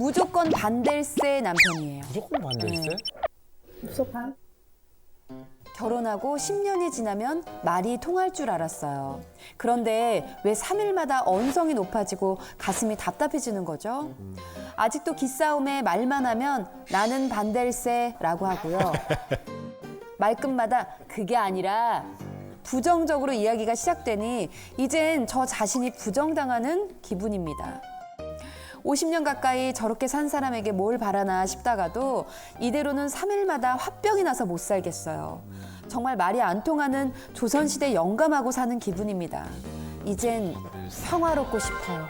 무조건 반댈세 남편이에요. 무조건 반대일세? 무조건? 결혼하고 10년이 지나면 말이 통할 줄 알았어요. 그런데 왜 3일마다 언성이 높아지고 가슴이 답답해지는 거죠? 아직도 기싸움에 말만 하면 나는 반댈세라고 하고요. 말끝마다 그게 아니라 부정적으로 이야기가 시작되니 이젠 저 자신이 부정당하는 기분입니다. 50년 가까이 저렇게 산 사람에게 뭘 바라나 싶다가도 이대로는 3일마다 화병이 나서 못 살겠어요. 정말 말이 안 통하는 조선시대 영감하고 사는 기분입니다. 이젠 평화롭고 싶어요.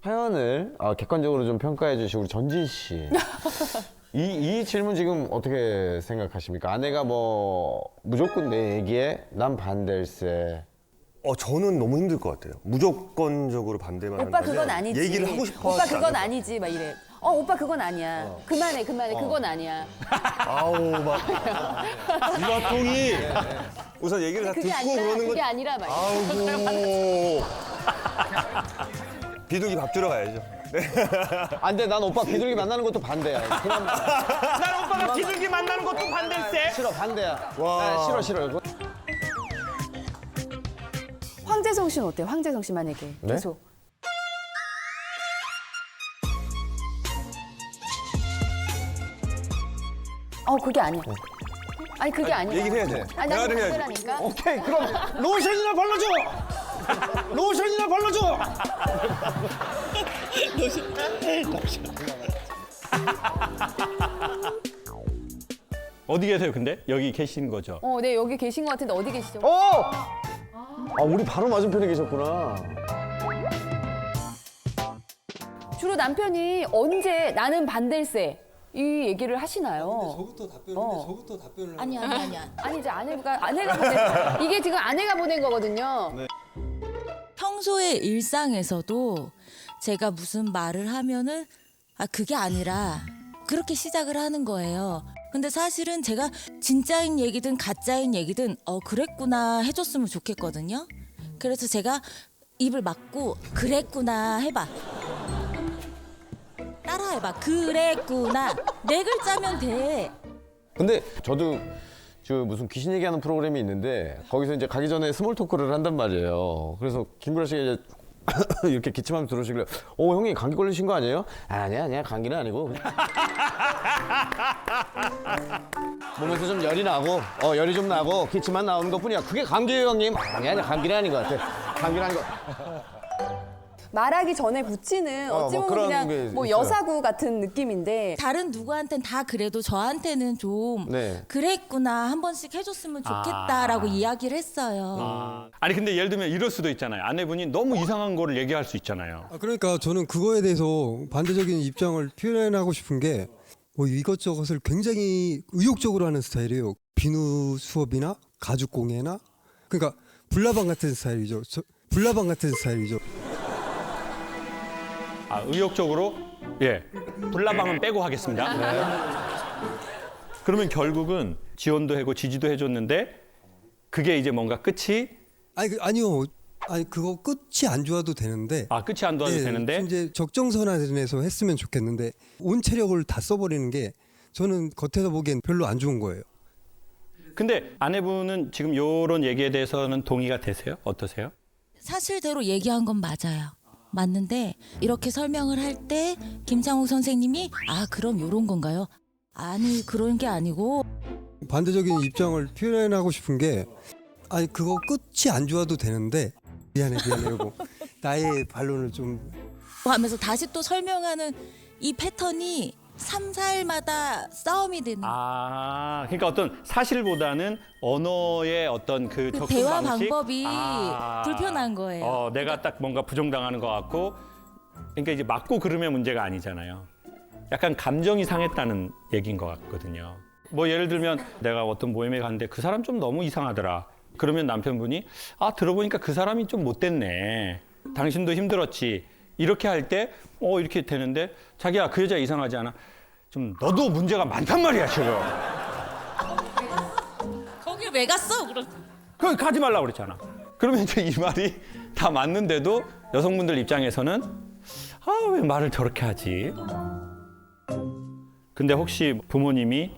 사연을 객관적으로 좀 평가해 주시고 우리 전진 씨. 이 질문 지금 어떻게 생각하십니까? 아내가 뭐 무조건 내 얘기에 난 반댈세. 저는 너무 힘들 것 같아요. 무조건적으로 반대만 오빠 한다면 그건 아니지. 얘기를 하고 싶어. 오빠 그건 아니지. 막 이래. 오빠 그건 아니야. 그만해. 그건 아니야. 아우 막 이마통이 우선 얘기를 다 그게 듣고 아니라 그러는 그게 건 아니라 막. 아우고 비둘기 밥 주러 가야죠. 안 돼, 난 오빠 비둘기 만나는 것도 반대야. 그만. 난 오빠가 비둘기 만나는 것도 반댈세. 싫어, 반대야. 와. 싫어. 황재성 씨는 어때요? 황재성 씨 만약에 네? 계속. 그게 아니야. 아니 그게 아니야. 얘기를 해야죠. 아니 나도 대화를 해야지. 반대라니까. 오케이, 그럼 로션이나 발라줘. 로션이나 발라줘. 어디 계세요, 근데? 여기 계신 거죠? 네 여기 계신 것 같은데 어디 계시죠? 우리 바로 맞은편에 계셨구나. 주로 남편이 언제 나는 반댈세 이 얘기를 하시나요? 저부터 답변을 아니야. 아니 이제 아내가 보낸 이게 지금 아내가 보낸 거거든요. 평소의 일상에서도 제가 무슨 말을 하면은 그게 아니라 그렇게 시작을 하는 거예요. 근데 사실은 제가 진짜인 얘기든 가짜인 얘기든 그랬구나 해줬으면 좋겠거든요. 그래서 제가 입을 막고 그랬구나 해봐. 따라해봐. 그랬구나. 4글자면 돼. 근데 저도 무슨 귀신 얘기하는 프로그램이 있는데 거기서 이제 가기 전에 스몰 토크를 한단 말이에요. 그래서 김구라 씨가 이제 이렇게 기침하면서 들어오시길래 형님 감기 걸리신 거 아니에요? 아니야 감기는 아니고 몸에서 좀 열이 나고 열이 좀 나고 기침만 나오는 것뿐이야. 그게 감기예요 형님. 아니야 감기는 아닌 것 같아. 감기는 아닌 것 같아. 말하기 전에 붙이는 어찌 뭐 보면 그런 게 그냥 뭐 있어요. 여사구 같은 느낌인데 다른 누구한텐 다 그래도 저한테는 좀 네. 그랬구나 한 번씩 해줬으면 좋겠다라고 이야기를 했어요. 아니, 근데 예를 들면 이럴 수도 있잖아요. 아내분이 너무 이상한 거를 얘기할 수 있잖아요. 그러니까 저는 그거에 대해서 반대적인 입장을 표현하고 싶은 게 뭐 이것저것을 굉장히 의욕적으로 하는 스타일이에요. 비누 수업이나 가죽 공예나 그러니까 불나방 같은 스타일이죠. 불나방 같은 스타일이죠. 의욕적으로? 예. 불나방은 빼고 하겠습니다. 그러면 결국은 지원도 하고 지지도 해줬는데 그게 이제 뭔가 끝이 아니요. 그거 끝이 안 좋아도 되는데. 끝이 안 좋아도 되는데 이제 적정선안에서 했으면 좋겠는데 온 체력을 다 써버리는 게 저는 겉에서 보기엔 별로 안 좋은 거예요. 근데 아내분은 지금 이런 얘기에 대해서는 동의가 되세요? 어떠세요? 사실대로 얘기한 건 맞아요. 맞는데 이렇게 설명을 할 때 김창욱 선생님이 그럼 요런 건가요? 아니 그런 게 아니고 반대적인 입장을 표현하고 싶은 게 그거 끝이 안 좋아도 되는데 미안해 이러고 나의 반론을 좀 하면서 다시 또 설명하는 이 패턴이 3, 4일마다 싸움이 되는 그러니까 어떤 사실보다는 언어의 어떤 그 접근 대화 방식? 방법이 불편한 거예요. 내가 딱 뭔가 부정당하는 것 같고 그러니까 이제 맞고 그러면 문제가 아니잖아요. 약간 감정이 상했다는 얘기인 것 같거든요. 뭐 예를 들면 내가 어떤 모임에 갔는데 그 사람 좀 너무 이상하더라. 그러면 남편분이 들어보니까 그 사람이 좀 못됐네. 당신도 힘들었지. 이렇게 할 때 이렇게 되는데 자기야 그 여자 이상하지 않아? 좀 너도 문제가 많단 말이야 지금. 거길 왜 갔어? 그럼 그거 가지 말라고 그랬잖아. 그러면 이제 이 말이 다 맞는데도 여성분들 입장에서는 아, 왜 말을 저렇게 하지? 근데 혹시 부모님이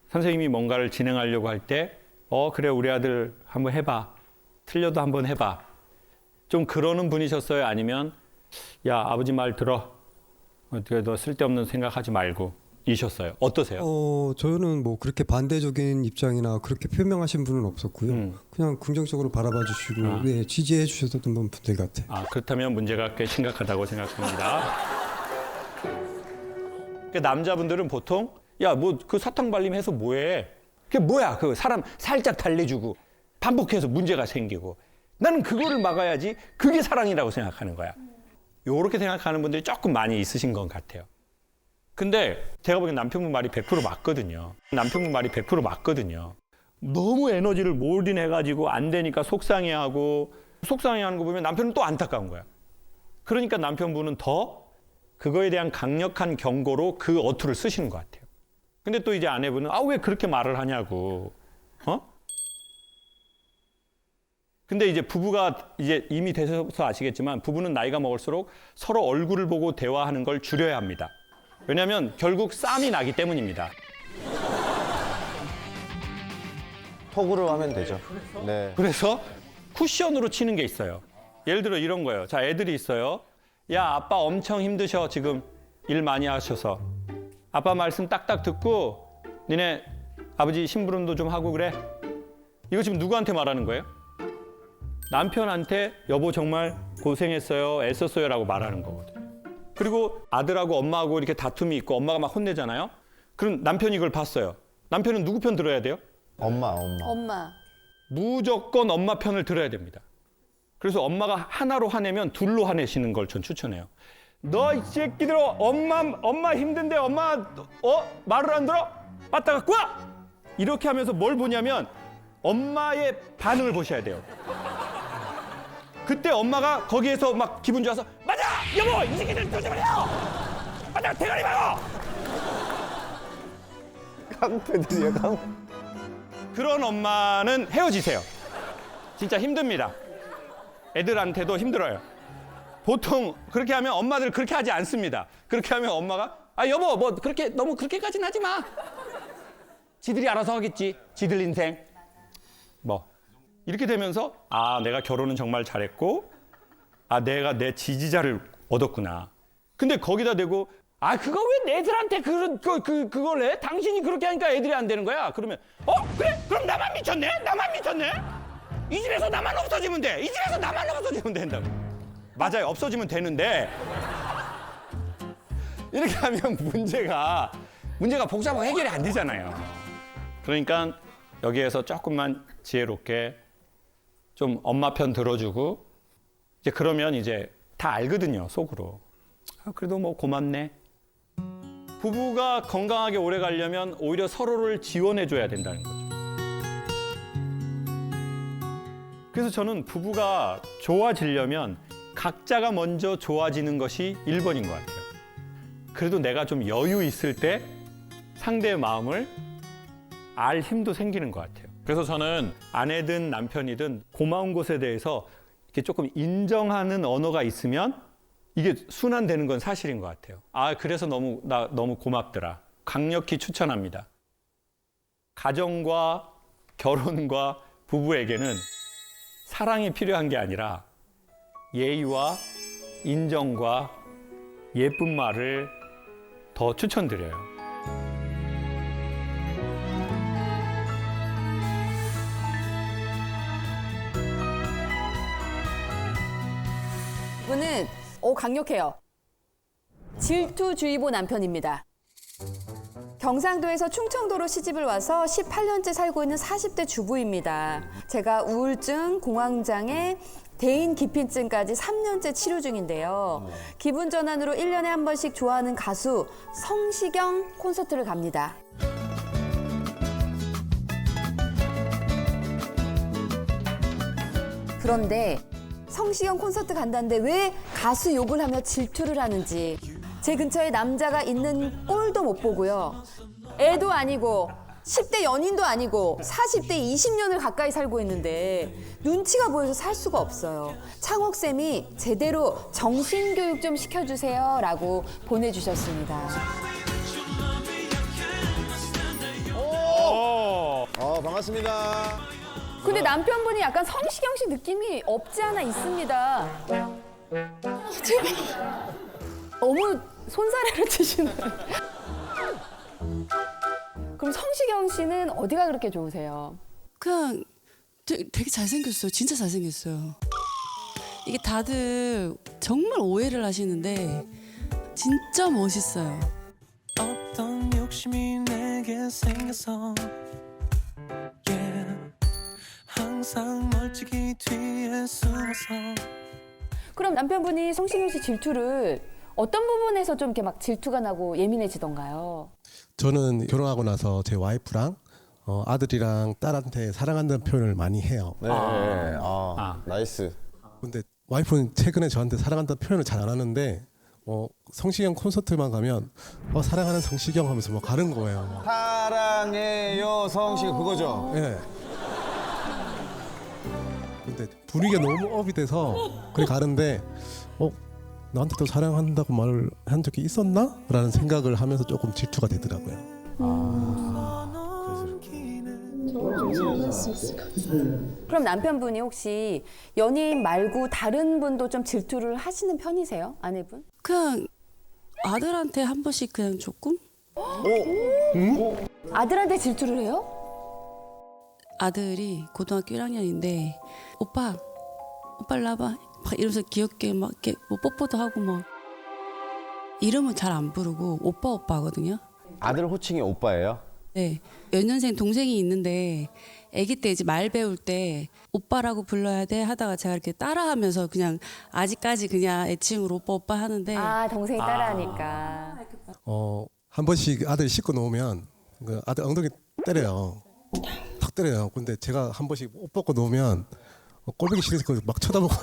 선생님이 뭔가를 진행하려고 할 때 그래 우리 아들 한번 해봐. 틀려도 한번 해봐. 좀 그러는 분이셨어요? 아니면 야 아버지 말 들어. 어떻게 너 쓸데없는 생각하지 말고 이셨어요? 어떠세요? 저는 뭐 그렇게 반대적인 입장이나 그렇게 표명하신 분은 없었고요. 그냥 긍정적으로 바라봐 주시고 네, 지지해 주셨던 분들 같아요. 아, 그렇다면 문제가 꽤 심각하다고 생각합니다. 그 남자분들은 보통 야 뭐 그 사탕 발림 해서 뭐해? 그게 뭐야? 그 사람 살짝 달래주고 반복해서 문제가 생기고 나는 그거를 막아야지. 그게 사랑이라고 생각하는 거야. 요렇게 생각하는 분들이 조금 많이 있으신 것 같아요. 근데 제가 보기엔 남편분 말이 100% 맞거든요. 남편분 말이 100% 맞거든요. 너무 에너지를 몰인해가지고 안 되니까 속상해하고 속상해하는 거 보면 남편은 또 안타까운 거야. 그러니까 남편분은 더 그거에 대한 강력한 경고로 그 어투를 쓰시는 것 같아요. 근데 또 이제 아내분은 왜 그렇게 말을 하냐고. 근데 이제 부부가 이제 이미 되셔서 아시겠지만 부부는 나이가 먹을수록 서로 얼굴을 보고 대화하는 걸 줄여야 합니다. 왜냐하면 결국 싸움이 나기 때문입니다. 톡으로 하면 되죠. 네. 그래서 쿠션으로 치는 게 있어요. 예를 들어 이런 거예요. 자, 애들이 있어요. 야, 아빠 엄청 힘드셔. 지금 일 많이 하셔서. 아빠 말씀 딱딱 듣고 니네 아버지 심부름도 좀 하고 그래. 이거 지금 누구한테 말하는 거예요? 남편한테 여보 정말 고생했어요. 애썼어요 라고 말하는 거거든요. 그리고 아들하고 엄마하고 이렇게 다툼이 있고 엄마가 막 혼내잖아요. 그럼 남편이 이걸 봤어요. 남편은 누구 편 들어야 돼요? 엄마. 무조건 엄마 편을 들어야 됩니다. 그래서 엄마가 하나로 화내면 둘로 화내시는 걸 전 추천해요. 너 이 새끼들 엄마 힘든데 엄마 말을 안 들어? 빠따 갖고 와! 이렇게 하면서 뭘 보냐면 엄마의 반응을 보셔야 돼요. 그때 엄마가 거기에서 막 기분 좋아서 맞아! 여보! 이 새끼들 조심하세요! 맞아! 대가리 막어! 깡패들이야, 깡패. 그런 엄마는 헤어지세요. 진짜 힘듭니다. 애들한테도 힘들어요. 보통 그렇게 하면 엄마들 그렇게 하지 않습니다. 그렇게 하면 엄마가 여보 뭐 그렇게 너무 그렇게까지는 하지 마. 지들이 알아서 하겠지. 지들 인생. 뭐 이렇게 되면서 내가 결혼은 정말 잘했고 내가 내 지지자를 얻었구나. 근데 거기다 대고 그거 왜 애들한테 그걸 해? 당신이 그렇게 하니까 애들이 안 되는 거야. 그러면 그래? 그럼 나만 미쳤네? 이 집에서 나만 없어지면 돼. 이 집에서 나만 없어지면 된다고. 맞아요. 없어지면 되는데 이렇게 하면 문제가 복잡하고 해결이 안 되잖아요. 그러니까 여기에서 조금만 지혜롭게 좀 엄마 편 들어주고 이제 그러면 이제 다 알거든요. 속으로. 그래도 뭐 고맙네. 부부가 건강하게 오래 가려면 오히려 서로를 지원해 줘야 된다는 거죠. 그래서 저는 부부가 좋아지려면 각자가 먼저 좋아지는 것이 1번인 것 같아요. 그래도 내가 좀 여유 있을 때 상대의 마음을 알 힘도 생기는 것 같아요. 그래서 저는 아내든 남편이든 고마운 것에 대해서 이렇게 조금 인정하는 언어가 있으면 이게 순환되는 건 사실인 것 같아요. 그래서 너무 고맙더라. 강력히 추천합니다. 가정과 결혼과 부부에게는 사랑이 필요한 게 아니라 예의와 인정과 예쁜 말을 더 추천드려요. 이분은 강력해요. 질투주의보 남편입니다. 경상도에서 충청도로 시집을 와서 18년째 살고 있는 40대 주부입니다. 제가 우울증, 공황장애, 대인 기핀증까지 3년째 치료 중인데요. 기분 전환으로 1년에 한 번씩 좋아하는 가수 성시경 콘서트를 갑니다. 그런데 성시경 콘서트 간다는데 왜 가수 욕을 하며 질투를 하는지 제 근처에 남자가 있는 꼴도 못 보고요. 애도 아니고 10대 연인도 아니고 40대 20년을 가까이 살고 있는데 눈치가 보여서 살 수가 없어요. 창옥쌤이 제대로 정신교육 좀 시켜주세요라고 보내주셨습니다. 반갑습니다. 근데 남편분이 약간 성시경 씨 느낌이 없지 않아 있습니다. 제가 너무 손사래를 치시는. 그럼 성시경 씨는 어디가 그렇게 좋으세요? 그냥 되게 잘생겼어요. 진짜 잘생겼어요. 이게 다들 정말 오해를 하시는데 진짜 멋있어요. 어떤 욕심이 내게 생겨서 yeah. 항상 멀찍이 뒤에 숨어서 그럼 남편분이 성시경 씨 질투를 어떤 부분에서 좀 이렇게 막 질투가 나고 예민해지던가요? 저는 결혼하고 나서 제 와이프랑 아들이랑 딸한테 사랑한다는 표현을 많이 해요. 네. 나이스. 근데 와이프는 최근에 저한테 사랑한다는 표현을 잘 안 하는데 성시경 콘서트만 가면 사랑하는 성시경 하면서 막 가는 거예요. 사랑해요 성시경 그거죠? 예. 근데 분위기가 너무 업이 돼서 그래 가는데 나한테 또 사랑한다고 말을 한 적이 있었나? 라는 생각을 하면서 조금 질투가 되더라고요. 그럼 남편분이 혹시 연예인 말고 다른 분도 좀 질투를 하시는 편이세요? 아내분? 그냥 아들한테 한 번씩 그냥 조금? 아들한테 질투를 해요? 아들이 고등학교 1학년인데 오빠 일로 와봐 막 이러면서 귀엽게 막 이렇게 뭐 뽀뽀도 하고 막 이름은 잘 안 부르고 오빠 하거든요. 아들 호칭이 오빠예요? 네, 연년생 동생이 있는데 아기 때 이제 말 배울 때 오빠라고 불러야 돼 하다가 제가 이렇게 따라하면서 그냥 아직까지 그냥 애칭으로 오빠 하는데 아, 동생이 따라하니까. 한 번씩 아들 씻고 놓으면 그 아들 엉덩이 때려요. 탁 때려요. 근데 제가 한 번씩 옷 벗고 놓으면 꼴보기 싫으니까 막 쳐다보고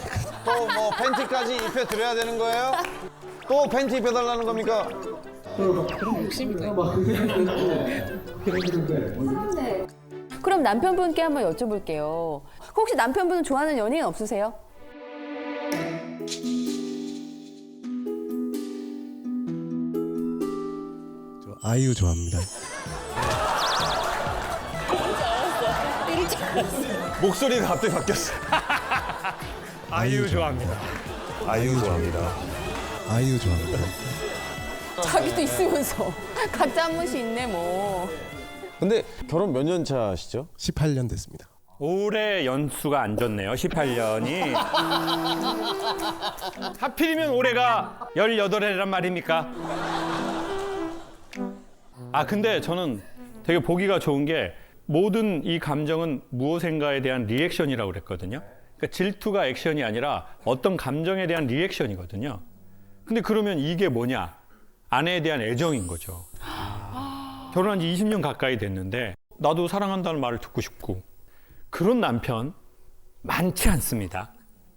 또 뭐 팬티까지 입혀드려야 되는 거예요? 또 팬티 입혀달라는 겁니까? 그럼 남편분께 한번 여쭤볼게요. 혹시 남편분은 좋아하는 연예인 없으세요? 저 아이유 좋아합니다. 목소리가 갑자기 바뀌었어. 아이유 좋아합니다. 아이유 좋아합니다. 아이유 좋아합니다. 자기도 있으면서 각자 한 번씩 있네 뭐. 근데 결혼 몇 년 차시죠? 18년 됐습니다. 올해 연수가 안 좋네요. 18년이. 하필이면 올해가 18해란 말입니까? 근데 저는 되게 보기가 좋은 게 모든 이 감정은 무엇인가에 대한 리액션이라고 그랬거든요. 그러니까 질투가 액션이 아니라 어떤 감정에 대한 리액션이거든요. 근데 그러면 이게 뭐냐? 아내에 대한 애정인 거죠. 결혼한 지 20년 가까이 됐는데 나도 사랑한다는 말을 듣고 싶고 그런 남편 많지 않습니다.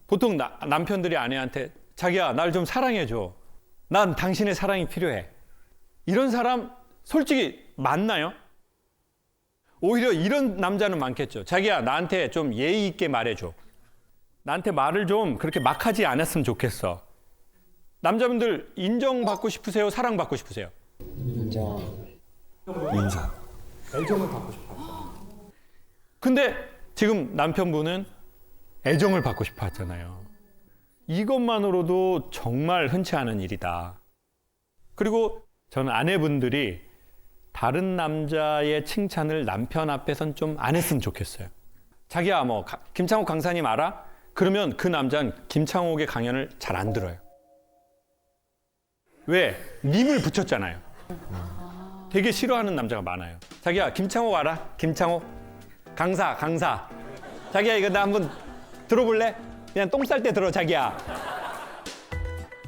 보통 남편들이 아내한테 자기야 날 좀 사랑해줘. 난 당신의 사랑이 필요해. 이런 사람 솔직히 많나요? 오히려 이런 남자는 많겠죠. 자기야 나한테 좀 예의 있게 말해줘. 나한테 말을 좀 그렇게 막 하지 않았으면 좋겠어. 남자분들 인정받고 싶으세요? 사랑받고 싶으세요? 인사. 근데 지금 남편분은 애정을 받고 싶어 하잖아요. 이것만으로도 정말 흔치 않은 일이다. 그리고 저는 아내분들이 다른 남자의 칭찬을 남편 앞에선 좀 안 했으면 좋겠어요. 자기야 뭐 김창옥 강사님 알아? 그러면 그 남자는 김창옥의 강연을 잘 안 들어요. 왜? 님을 붙였잖아요. 되게 싫어하는 남자가 많아요. 자기야 김창옥 알아? 김창옥? 강사. 자기야 이거 나 한번 들어볼래? 그냥 똥 쌀 때 들어 자기야.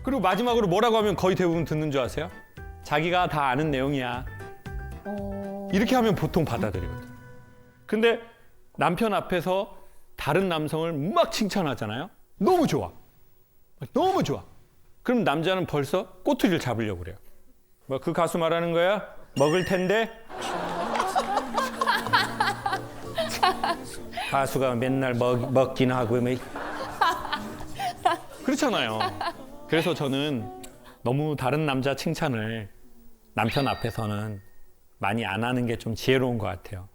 그리고 마지막으로 뭐라고 하면 거의 대부분 듣는 줄 아세요? 자기가 다 아는 내용이야. 이렇게 하면 보통 받아들이거든요. 근데 남편 앞에서 다른 남성을 막 칭찬하잖아요. 너무 좋아. 그럼 남자는 벌써 꼬투리를 잡으려고 그래요. 뭐 그 가수 말하는 거야? 먹을 텐데? 가수가 맨날 먹긴 하고 뭐 그렇잖아요. 그래서 저는 너무 다른 남자 칭찬을 남편 앞에서는 많이 안 하는 게 좀 지혜로운 것 같아요.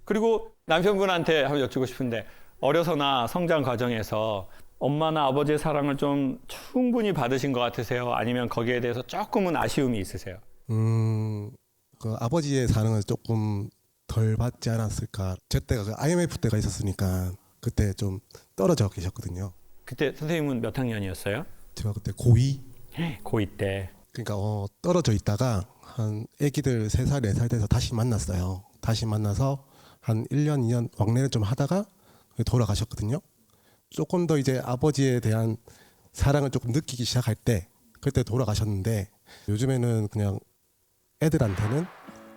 그리고 남편분한테 한번 여쭙고 싶은데 어려서나 성장 과정에서 엄마나 아버지의 사랑을 좀 충분히 받으신 것 같으세요? 아니면 거기에 대해서 조금은 아쉬움이 있으세요? 그 아버지의 사랑을 조금 덜 받지 않았을까. 제 때가 그 IMF 때가 있었으니까 그때 좀 떨어져 계셨거든요. 그때 선생님은 몇 학년이었어요? 제가 그때 고2. 고2 때. 그러니까 떨어져 있다가 한 애기들 3살, 4살 돼서 다시 만났어요. 다시 만나서 한 1년, 2년 왕래를 좀 하다가 돌아가셨거든요. 조금 더 이제 아버지에 대한 사랑을 조금 느끼기 시작할 때 그때 돌아가셨는데 요즘에는 그냥 애들한테는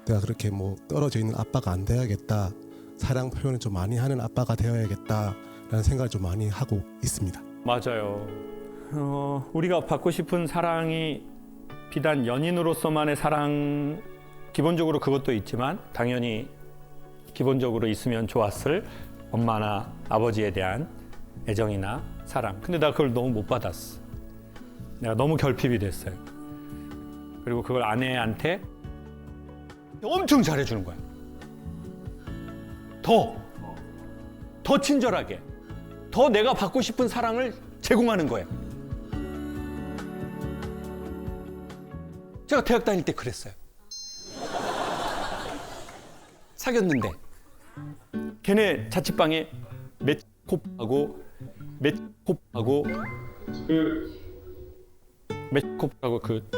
내가 그렇게 뭐 떨어져 있는 아빠가 안 되어야겠다. 사랑 표현을 좀 많이 하는 아빠가 되어야겠다라는 생각을 좀 많이 하고 있습니다. 맞아요. 우리가 받고 싶은 사랑이 비단 연인으로서만의 사랑, 기본적으로 그것도 있지만 당연히 기본적으로 있으면 좋았을 엄마나 아버지에 대한 애정이나 사랑. 근데 나 그걸 너무 못 받았어. 내가 너무 결핍이 됐어요. 그리고 그걸 아내한테 엄청 잘해주는 거야. 더 친절하게, 더 내가 받고 싶은 사랑을 제공하는 거야. 제가 대학 다닐 때 그랬어요. 사귀었는데 걔네 자취방에 메코하고 그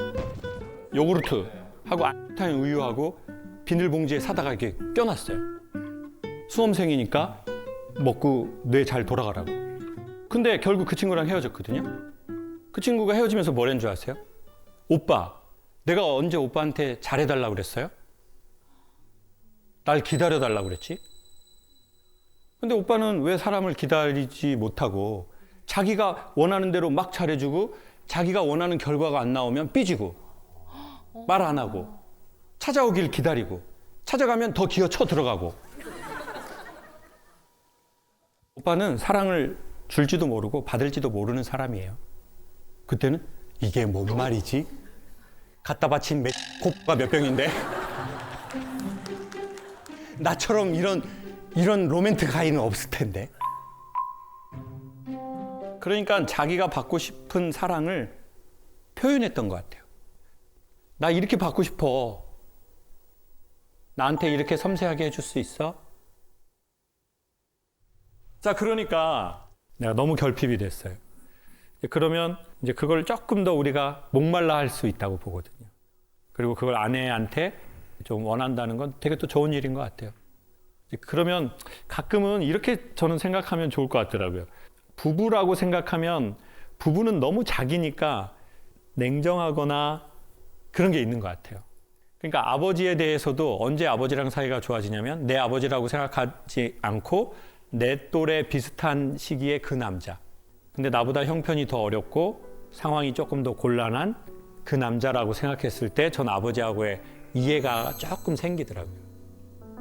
요구르트하고 알타인 우유하고 비닐봉지에 사다가 이렇게 껴놨어요. 수험생이니까 먹고 뇌 잘 돌아가라고. 근데 결국 그 친구랑 헤어졌거든요. 그 친구가 헤어지면서 뭐랬는 줄 아세요? 오빠, 내가 언제 오빠한테 잘해달라고 그랬어요? 날 기다려달라고 그랬지? 근데 오빠는 왜 사람을 기다리지 못하고 자기가 원하는 대로 막 잘해주고 자기가 원하는 결과가 안 나오면 삐지고 말 안 하고 찾아오길 기다리고 찾아가면 더 기어쳐 들어가고. 오빠는 사랑을 줄지도 모르고 받을지도 모르는 사람이에요. 그때는 이게 뭔 말이지? 갖다 바친 코가 몇 병인데? 나처럼 이런 로맨틱 가이는 없을 텐데. 그러니까 자기가 받고 싶은 사랑을 표현했던 것 같아요. 나 이렇게 받고 싶어. 나한테 이렇게 섬세하게 해줄 수 있어? 자, 그러니까 내가 너무 결핍이 됐어요. 그러면 이제 그걸 조금 더 우리가 목말라 할 수 있다고 보거든요. 그리고 그걸 아내한테 좀 원한다는 건 되게 또 좋은 일인 것 같아요. 그러면 가끔은 이렇게 저는 생각하면 좋을 것 같더라고요. 부부라고 생각하면 부부는 너무 자기니까 냉정하거나 그런 게 있는 것 같아요. 그러니까 아버지에 대해서도 언제 아버지랑 사이가 좋아지냐면 내 아버지라고 생각하지 않고 내 또래 비슷한 시기에 그 남자. 근데 나보다 형편이 더 어렵고 상황이 조금 더 곤란한 그 남자라고 생각했을 때 전 아버지하고의 이해가 조금 생기더라고요.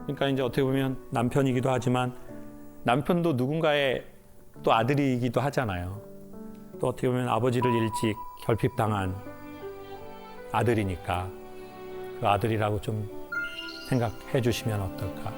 그러니까 이제 어떻게 보면 남편이기도 하지만 남편도 누군가의 또 아들이기도 하잖아요. 또 어떻게 보면 아버지를 일찍 결핍당한 아들이니까 그 아들이라고 좀 생각해 주시면 어떨까.